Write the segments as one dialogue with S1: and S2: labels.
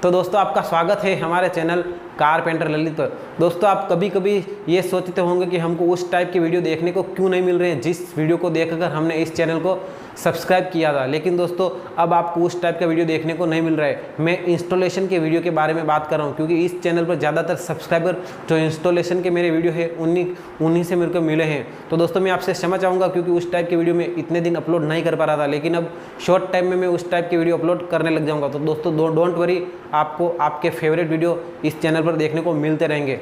S1: तो दोस्तों आपका स्वागत है हमारे चैनल कारपेंटर ललित पर। दोस्तों आप कभी कभी ये सोचते होंगे कि हमको उस टाइप की वीडियो देखने को क्यों नहीं मिल रहे हैं जिस वीडियो को देखकर हमने इस चैनल को सब्सक्राइब किया था। लेकिन दोस्तों अब आपको उस टाइप का वीडियो देखने को नहीं मिल रहा है। मैं इंस्टॉलेशन के वीडियो के बारे में बात कर रहा हूँ, क्योंकि इस चैनल पर ज़्यादातर सब्सक्राइबर जो इंस्टॉलेशन के मेरे वीडियो है उन्हीं से मेरे को मिले हैं। तो दोस्तों मैं आपसे क्षमा चाहूँगा, क्योंकि उस टाइप की वीडियो में इतने दिन अपलोड नहीं कर पा रहा था, लेकिन अब शॉर्ट टाइम में मैं उस टाइप की वीडियो अपलोड करने लग जाऊँगा। तो दोस्तों डोंट वरी, आपको आपके फेवरेट वीडियो इस चैनल पर देखने को मिलते रहेंगे।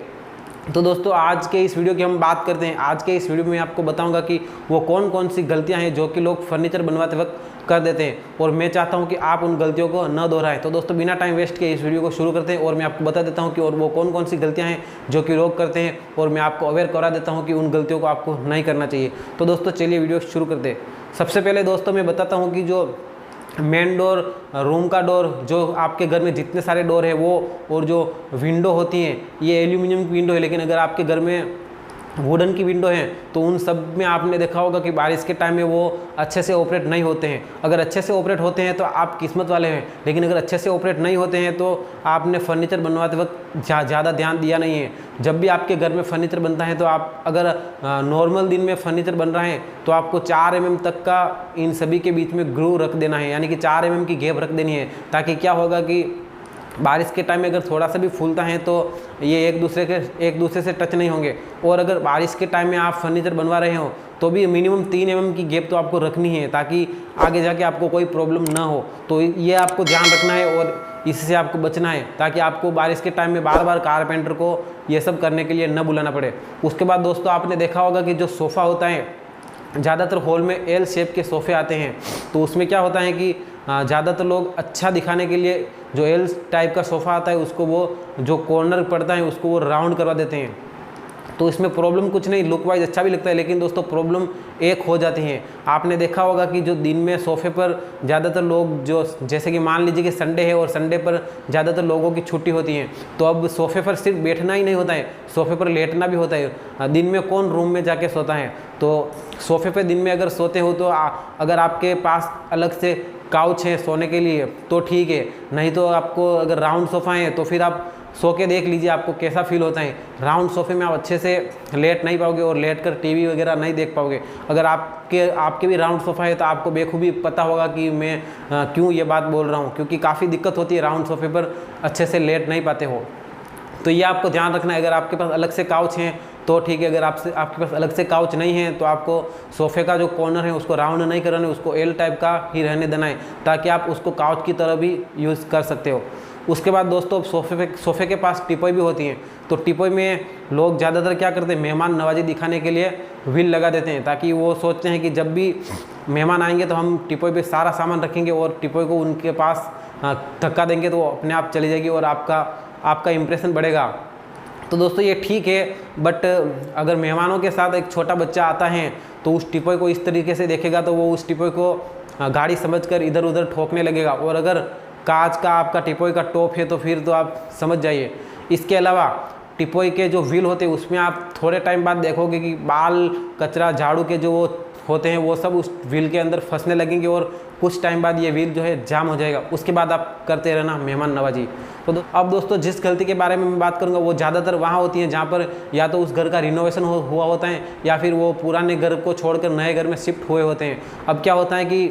S1: तो दोस्तों आज के इस वीडियो की हम बात करते हैं। आज के इस वीडियो में मैं आपको बताऊंगा कि वो कौन कौन सी गलतियां हैं जो कि लोग फर्नीचर बनवाते वक्त कर देते हैं, और मैं चाहता हूं कि आप उन गलतियों को न दोहराएं। तो दोस्तों बिना टाइम वेस्ट किए इस वीडियो को शुरू करते हैं, और मैं आपको बता देता हूं कि और वो कौन कौन सी गलतियां हैं जो कि लोग करते हैं, और मैं आपको अवेयर करा देता हूँ कि उन गलतियों को आपको नहीं करना चाहिए। तो दोस्तों चलिए वीडियो शुरू करते हैं। सबसे पहले दोस्तों मैं बताता हूँ कि जो मेन डोर, रूम का डोर, जो आपके घर में जितने सारे डोर है वो, और जो विंडो होती हैं ये एल्यूमिनियम की विंडो है, लेकिन अगर आपके घर में वुडन की विंडो है तो उन सब में आपने देखा होगा कि बारिश के टाइम में वो अच्छे से ऑपरेट नहीं होते हैं। अगर अच्छे से ऑपरेट होते हैं तो आप किस्मत वाले हैं, लेकिन अगर अच्छे से ऑपरेट नहीं होते हैं तो आपने फर्नीचर बनवाते वक्त ज़्यादा ध्यान दिया नहीं है। जब भी आपके घर में फर्नीचर बनता है तो आप अगर नॉर्मल दिन में फर्नीचर बन रहा है तो आपको 4 mm तक का इन सभी के बीच में ग्रू रख देना है, यानी कि 4 mm की गैप रख देनी है, ताकि क्या होगा कि बारिश के टाइम में अगर थोड़ा सा भी फूलता है तो ये एक दूसरे से टच नहीं होंगे। और अगर बारिश के टाइम में आप फर्नीचर बनवा रहे हो तो भी मिनिमम 3 mm की गैप तो आपको रखनी है, ताकि आगे जाके आपको कोई प्रॉब्लम ना हो। तो ये आपको ध्यान रखना है और इससे आपको बचना है, ताकि आपको बारिश के टाइम में बार बार कारपेंटर को ये सब करने के लिए न बुलाना पड़े। उसके बाद दोस्तों आपने देखा होगा कि जो सोफ़ा होता है, ज़्यादातर हॉल में एल शेप के सोफ़े आते हैं, तो उसमें क्या होता है कि ज़्यादातर लोग अच्छा दिखाने के लिए जो एल टाइप का सोफ़ा आता है उसको वो जो कॉर्नर पड़ता है उसको वो राउंड करवा देते हैं। तो इसमें प्रॉब्लम कुछ नहीं, लुक वाइज अच्छा भी लगता है, लेकिन दोस्तों प्रॉब्लम एक हो जाती है। आपने देखा होगा कि जो दिन में सोफ़े पर ज़्यादातर लोग, जो जैसे कि मान लीजिए कि संडे है और संडे पर ज़्यादातर लोगों की छुट्टी होती है, तो अब सोफ़े पर सिर्फ बैठना ही नहीं होता है, सोफ़े पर लेटना भी होता है। दिन में कौन रूम में जाके सोता है? तो सोफ़े पर दिन में अगर सोते हो तो अगर आपके पास अलग से काउच है सोने के लिए तो ठीक है, नहीं तो आपको अगर राउंड सोफ़ा है तो फिर आप सो के देख लीजिए आपको कैसा फील होता है। राउंड सोफ़े में आप अच्छे से लेट नहीं पाओगे और लेट कर टीवी वगैरह नहीं देख पाओगे। अगर आपके भी राउंड सोफ़ा है तो आपको बेखूबी पता होगा कि मैं क्यों ये बात बोल रहा हूँ, क्योंकि काफ़ी दिक्कत होती है, राउंड सोफ़े पर अच्छे से लेट नहीं पाते हो। तो ये आपको ध्यान रखना है। अगर आपके पास अलग से काउच हैं तो ठीक है, अगर आपके पास अलग से काउच नहीं है तो आपको सोफ़े का जो कॉर्नर है उसको राउंड नहीं कराना है, उसको एल टाइप का ही रहने देना है, ताकि आप उसको काउच की तरह भी यूज़ कर सकते हो। उसके बाद दोस्तों सोफ़े के पास टिपोई भी होती हैं, तो टिपोई में लोग ज़्यादातर क्या करते हैं, मेहमान नवाजी दिखाने के लिए व्हील लगा देते हैं, ताकि वो सोचते हैं कि जब भी मेहमान आएंगे तो हम टिपोई पे सारा सामान रखेंगे और टिपोई को उनके पास धक्का देंगे तो वो अपने आप चली जाएगी और आपका इम्प्रेशन बढ़ेगा। तो दोस्तों ये ठीक है, बट अगर मेहमानों के साथ एक छोटा बच्चा आता है तो उस टिपोई को इस तरीके से देखेगा तो वो उस टिपोई को गाड़ी समझकर इधर उधर ठोकने लगेगा, और अगर कांच का आपका टिपोई का टॉप है तो फिर तो आप समझ जाइए। इसके अलावा टिपोई के जो व्हील होते हैं उसमें आप थोड़े टाइम बाद देखोगे कि बाल, कचरा, झाड़ू के जो वो होते हैं वो सब उस व्हील के अंदर फंसने लगेंगे, और कुछ टाइम बाद ये व्हील जो है जाम हो जाएगा। उसके बाद आप करते रहना मेहमान नवाजी। तो अब दोस्तों जिस गलती के बारे में मैं बात करूंगा वो ज़्यादातर वहाँ होती है जहाँ पर या तो उस घर का रिनोवेशन हुआ होता है, या फिर वो पुराने घर को छोड़कर नए घर में शिफ्ट हुए होते हैं। अब क्या होता है कि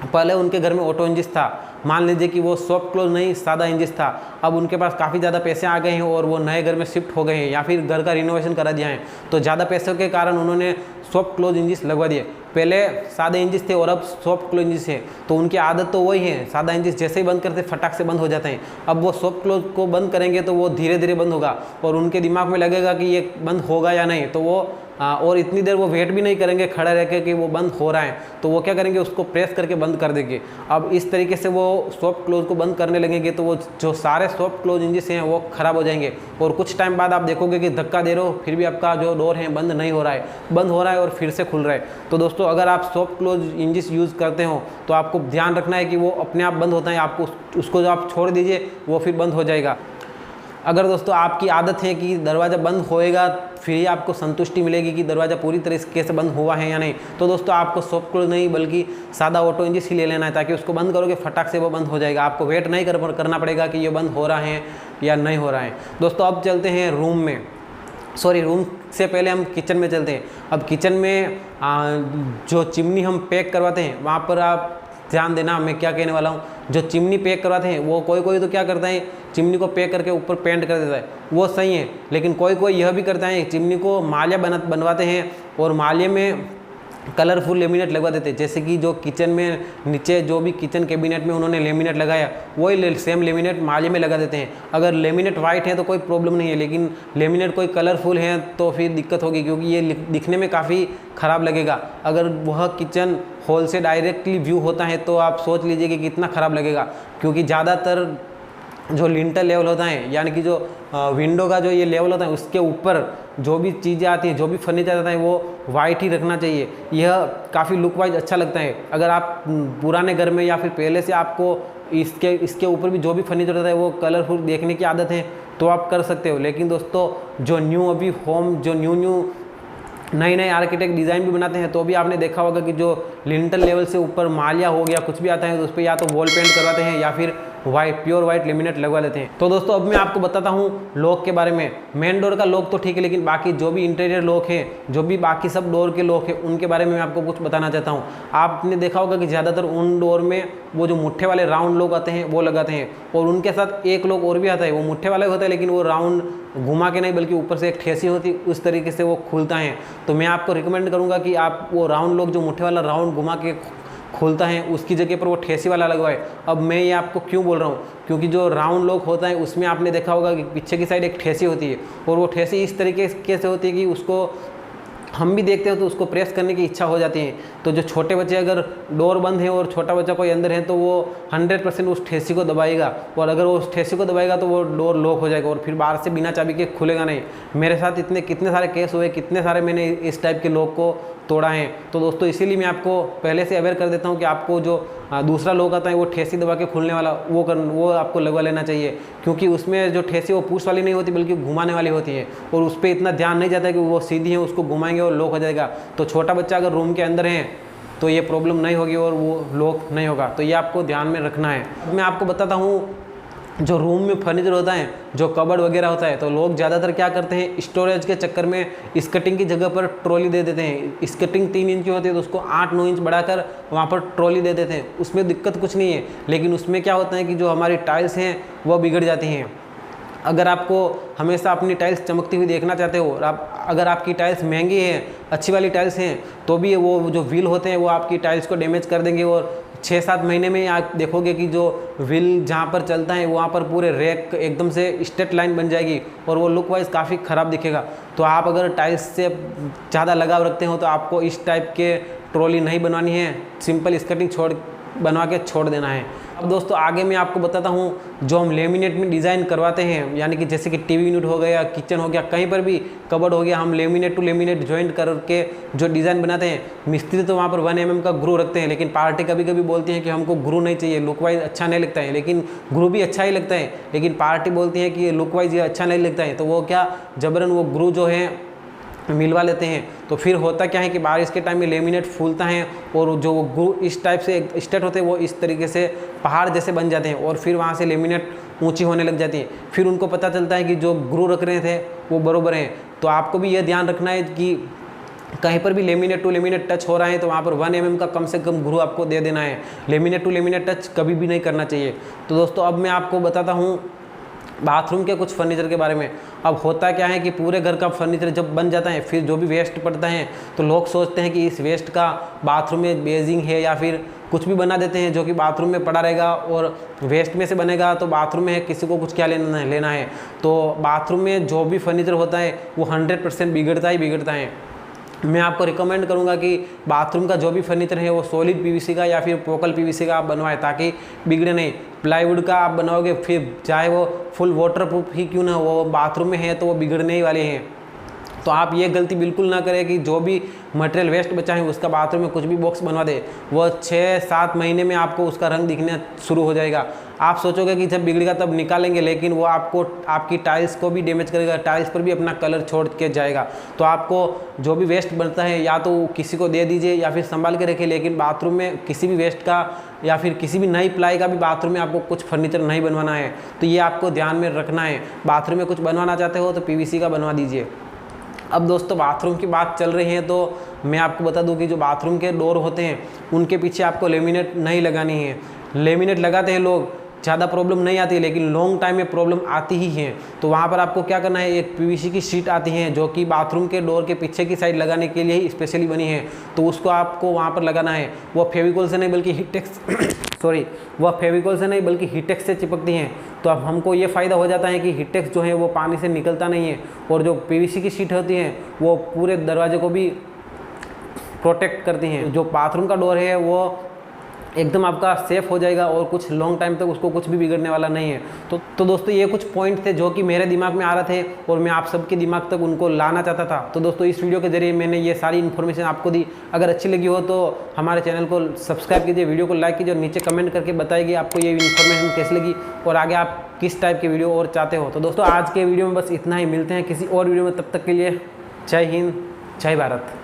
S1: पहले उनके घर में ऑटो इंजिन था, मान लीजिए कि वो सॉफ्ट क्लोज नहीं सादा इंजिन था, अब उनके पास काफ़ी ज़्यादा पैसे आ गए हैं और वो नए घर में शिफ्ट हो गए हैं, या फिर घर का रिनोवेशन करा दिया है, तो ज़्यादा पैसों के कारण उन्होंने सॉफ्ट क्लोज इंजिन लगवा दिए। पहले सादे इंजिन थे और अब सॉफ्ट क्लोज इंजिन है, तो उनकी आदत तो वही है, सादा इंजिन जैसे ही बंद करते फटाक से बंद हो जाते हैं। अब वो सॉफ्ट क्लोज को बंद करेंगे तो वो धीरे धीरे बंद होगा, और उनके दिमाग में लगेगा कि ये बंद होगा या नहीं, तो वो और इतनी देर वो वेट भी नहीं करेंगे खड़ा रह के कि वो बंद हो रहा है, तो वो क्या करेंगे, उसको प्रेस करके बंद कर देंगे। अब इस तरीके से वो सॉफ्ट क्लोज को बंद करने लगेंगे तो वो जो सारे सॉफ्ट क्लोज इंजिन हैं वो ख़राब हो जाएंगे, और कुछ टाइम बाद आप देखोगे कि धक्का दे रहे हो फिर भी आपका जो डोर है बंद नहीं हो रहा है, बंद हो रहा है और फिर से खुल रहा है। तो दोस्तों अगर आप सॉफ्ट क्लोज इंजिन यूज़ करते हो तो आपको ध्यान रखना है कि वो अपने आप बंद होता है, आपको उसको जो आप छोड़ दीजिए वो फिर बंद हो जाएगा। अगर दोस्तों आपकी आदत है कि दरवाज़ा बंद होएगा फिर ही आपको संतुष्टि मिलेगी कि दरवाज़ा पूरी तरीके से बंद हुआ है या नहीं। तो दोस्तों आपको सॉफ्ट क्लोज नहीं बल्कि सादा ऑटो इंजिन ही ले लेना है, ताकि उसको बंद करोगे फटाक से वो बंद हो जाएगा। आपको वेट नहीं करना पड़ेगा कि ये बंद हो रहा है या नहीं हो रहा है। दोस्तों अब चलते हैं रूम से पहले हम किचन में चलते हैं। अब किचन में जो चिमनी हम पैक करवाते हैं वहाँ पर आप ध्यान देना, मैं क्या कहने वाला हूँ। जो चिमनी पैक करवाते हैं वो कोई तो क्या करता है, चिमनी को पैक करके ऊपर पेंट कर देता है, वो सही है। लेकिन कोई यह भी करता है, चिमनी को माल्या बनवाते हैं और माले में कलरफुल लेमिनेट लगवा देते हैं। जैसे कि जो किचन में नीचे जो भी किचन कैबिनेट में उन्होंने लेमिनेट लगाया वही सेम लेमिनेट माले में लगा देते हैं। अगर लेमिनेट वाइट है तो कोई प्रॉब्लम नहीं है, लेकिन लेमिनेट कोई कलरफुल है तो फिर दिक्कत होगी, क्योंकि ये दिखने में काफ़ी ख़राब लगेगा। अगर वह किचन हॉल से डायरेक्टली व्यू होता है तो आप सोच लीजिए कि कितना ख़राब लगेगा, क्योंकि ज़्यादातर जो लिंटर लेवल होता है यानी कि जो विंडो का जो ये लेवल होता है उसके ऊपर जो भी चीज़ें आती हैं, जो भी फर्नीचर आता है वो वाइट ही रखना चाहिए। यह काफ़ी लुक वाइज अच्छा लगता है। अगर आप पुराने घर में या फिर पहले से आपको इसके ऊपर भी जो भी फर्नीचर होता है वो कलरफुल देखने की आदत है तो आप कर सकते हो। लेकिन दोस्तों जो न्यू नए आर्किटेक्ट डिज़ाइन भी बनाते हैं तो भी आपने देखा होगा कि जो लिंटर लेवल से ऊपर मालिया हो गया कुछ भी आता है तो उस पर या तो वॉल पेंट करवाते हैं या फिर प्योर वाइट लेमिनेट लगवा लेते हैं। तो दोस्तों अब मैं आपको बताता हूँ लॉक के बारे में। मेन डोर का लॉक तो ठीक है, लेकिन बाकी जो भी इंटीरियर लॉक है, जो भी बाकी सब डोर के लॉक है, उनके बारे में मैं आपको कुछ बताना चाहता हूँ। आपने देखा होगा कि ज़्यादातर उन डोर में वो जो मुट्ठे वाले राउंड लॉक आते हैं वो लगाते हैं, और उनके साथ एक लॉक और भी आता है, वो मुट्ठे वाला होता है लेकिन वो राउंड घुमा के नहीं बल्कि ऊपर से एक ठेसी होती, उस तरीके से वो खुलता है। तो मैं आपको रिकमेंड करूँगा कि आप वो राउंड लॉक जो मुट्ठे वाला राउंड घुमा के खोलता है उसकी जगह पर वो ठेसी वाला लगवाए। अब मैं ये आपको क्यों बोल रहा हूँ, क्योंकि जो राउंड लॉक होता है उसमें आपने देखा होगा कि पीछे की साइड एक ठेसी होती है, और वो ठेसी इस तरीके से होती है कि उसको हम भी देखते हो तो उसको प्रेस करने की इच्छा हो जाती है। तो जो छोटे बच्चे अगर डोर बंद है और छोटा बच्चा कोई अंदर है तो वो 100% उस ठेसी को दबाएगा, और अगर वो उस ठेसी को दबाएगा तो वो डोर लॉक हो जाएगा और फिर बाहर से बिना चाबी के खुलेगा नहीं। मेरे साथ कितने सारे केस हुए, कितने सारे मैंने इस टाइप के लॉक को तोड़ा है। तो दोस्तों इसीलिए मैं आपको पहले से अवेयर कर देता हूँ कि आपको जो दूसरा लॉक आता है वो ठेसी दबा के खुलने वाला वो आपको लगवा लेना चाहिए, क्योंकि उसमें जो ठेसी वो पुश वाली नहीं होती बल्कि घुमाने वाली होती है, और उस पर इतना ध्यान नहीं जाता है कि वो सीधी है, उसको घुमाएंगे और लॉक हो जाएगा। तो छोटा बच्चा अगर रूम के अंदर है तो ये प्रॉब्लम नहीं होगी और वो लॉक नहीं होगा। तो ये आपको ध्यान में रखना है। मैं आपको बताता हूँ जो रूम में फर्नीचर होता है, जो कबर्ड वगैरह होता है, तो लोग ज़्यादातर क्या करते हैं, स्टोरेज के चक्कर में स्कर्टिंग की जगह पर ट्रॉली दे देते हैं। स्कर्टिंग 3 इंच की होती है तो उसको 8-9 इंच बढ़ाकर वहाँ पर ट्रॉली दे देते हैं। उसमें दिक्कत कुछ नहीं है, लेकिन उसमें क्या होता है कि जो हमारी टाइल्स हैं वह बिगड़ जाती हैं। अगर आपको हमेशा अपनी टाइल्स चमकती हुई देखना चाहते हो और अगर आपकी टाइल्स महंगी है, अच्छी वाली टाइल्स हैं, तो भी वो जो व्हील होते हैं वो आपकी टाइल्स को डैमेज कर देंगे, और 6-7 महीने में आप देखोगे कि जो व्हील जहाँ पर चलता है वहाँ पर पूरे रैक एकदम से स्ट्रेट लाइन बन जाएगी और वो लुक वाइज काफ़ी ख़राब दिखेगा। तो आप अगर टाइल्स से ज़्यादा लगाव रखते हो तो आपको इस टाइप के ट्रॉली नहीं बनवानी है, सिंपल स्कर्टिंग बनवा के छोड़ देना है। अब दोस्तों आगे मैं आपको बताता हूँ जो हम लेमिनेट में डिज़ाइन करवाते हैं, यानी कि जैसे कि टीवी यूनिट हो गया, किचन हो गया, कहीं पर भी कबर्ड हो गया, हम लेमिनेट टू लेमिनेट ज्वाइंट करके जो डिज़ाइन बनाते हैं। मिस्त्री तो वहाँ पर 1 mm का ग्रू रखते हैं, लेकिन पार्टी कभी कभी बोलती है कि हमको ग्रू नहीं चाहिए, लुक वाइज अच्छा नहीं लगता है, लेकिन ग्रू भी अच्छा ही लगता है, लेकिन पार्टी बोलती है कि लुक वाइज ये अच्छा नहीं लगता है, तो वो क्या जबरन वो ग्रू जो है मिलवा लेते हैं। तो फिर होता क्या है कि बारिश के टाइम में लेमिनेट फूलता है और जो वो ग्रू इस टाइप से स्ट्रेट होते हैं वो इस तरीके से पहाड़ जैसे बन जाते हैं, और फिर वहाँ से लेमिनेट ऊंची होने लग जाती है। फिर उनको पता चलता है कि जो ग्रू रख रहे थे वो बरोबर हैं। तो आपको भी यह ध्यान रखना है कि कहीं पर भी लेमिनेट टू लेमिनेट टच हो रहा है तो वहाँ पर 1 mm का कम से कम ग्रू आपको दे देना है। लेमिनेट टू लेमिनेट टच कभी भी नहीं करना चाहिए। तो दोस्तों अब मैं आपको बताता हूँ बाथरूम के कुछ फर्नीचर के बारे में। अब होता क्या है कि पूरे घर का फर्नीचर जब बन जाता है फिर जो भी वेस्ट पड़ता है तो लोग सोचते हैं कि इस वेस्ट का बाथरूम में बेजिंग है या फिर कुछ भी बना देते हैं जो कि बाथरूम में पड़ा रहेगा, और वेस्ट में से बनेगा तो बाथरूम में है, किसी को कुछ क्या लेना है। तो बाथरूम में जो भी फर्नीचर होता है वो 100% बिगड़ता ही बिगड़ता है। मैं आपको रिकमेंड करूंगा कि बाथरूम का जो भी फर्नीचर है वो सॉलिड पीवीसी का या फिर पोकल पीवीसी का आप बनवाएं ताकि बिगड़े नहीं। प्लाईवुड का आप बनाओगे फिर चाहे वो फुल वाटरप्रूफ ही क्यों ना, वो बाथरूम में है तो वो बिगड़ने ही वाले हैं। तो आप ये गलती बिल्कुल ना करें कि जो भी मटेरियल वेस्ट बचा है उसका बाथरूम में कुछ भी बॉक्स बनवा दे, वो 6-7 महीने में आपको उसका रंग दिखना शुरू हो जाएगा। आप सोचोगे कि जब बिगड़ेगा तब निकालेंगे, लेकिन वो आपको आपकी टाइल्स को भी डैमेज करेगा, टाइल्स पर भी अपना कलर छोड़ के जाएगा। तो आपको जो भी वेस्ट बनता है या तो किसी को दे दीजिए या फिर संभाल के रखिए, लेकिन बाथरूम में किसी भी वेस्ट का या फिर किसी भी नई प्लाई का भी बाथरूम में आपको कुछ फर्नीचर नहीं बनवाना है। तो ये आपको ध्यान में रखना है। बाथरूम में कुछ बनवाना चाहते हो तो PVC का बनवा दीजिए। अब दोस्तों बाथरूम की बात चल रही है तो मैं आपको बता दूं कि जो बाथरूम के डोर होते हैं उनके पीछे आपको लेमिनेट नहीं लगानी है। लेमिनेट लगाते हैं लोग, ज़्यादा प्रॉब्लम नहीं आती है, लेकिन लॉन्ग टाइम में प्रॉब्लम आती ही है। तो वहाँ पर आपको क्या करना है, एक PVC की शीट आती है जो कि बाथरूम के डोर के पीछे की साइड लगाने के लिए ही स्पेशली बनी है। तो उसको आपको वहाँ पर लगाना है। वो फेविकोल से नहीं बल्कि हीटेक्स वह फेविकोल से नहीं बल्कि हीटेक्स से चिपकती हैं। तो अब हमको ये फ़ायदा हो जाता है कि हीटेक्स जो है वो पानी से निकलता नहीं है, और जो PVC की शीट होती है वो पूरे दरवाजे को भी प्रोटेक्ट करती हैं। जो बाथरूम का डोर है वो एकदम आपका सेफ हो जाएगा और कुछ लॉन्ग टाइम तक उसको कुछ भी बिगड़ने वाला नहीं है। तो दोस्तों ये कुछ पॉइंट थे जो कि मेरे दिमाग में आ रहे थे और मैं आप सबके दिमाग तक उनको लाना चाहता था। तो दोस्तों इस वीडियो के जरिए मैंने ये सारी इन्फॉर्मेशन आपको दी। अगर अच्छी लगी हो तो हमारे चैनल को सब्सक्राइब कीजिए, वीडियो को लाइक कीजिए और नीचे कमेंट करके बताइए आपको ये इन्फॉर्मेशन कैसी लगी और आगे आप किस टाइप के वीडियो और चाहते हो। तो दोस्तों आज के वीडियो में बस इतना ही। मिलते हैं किसी और वीडियो में, तब तक के लिए जय हिंद, जय भारत।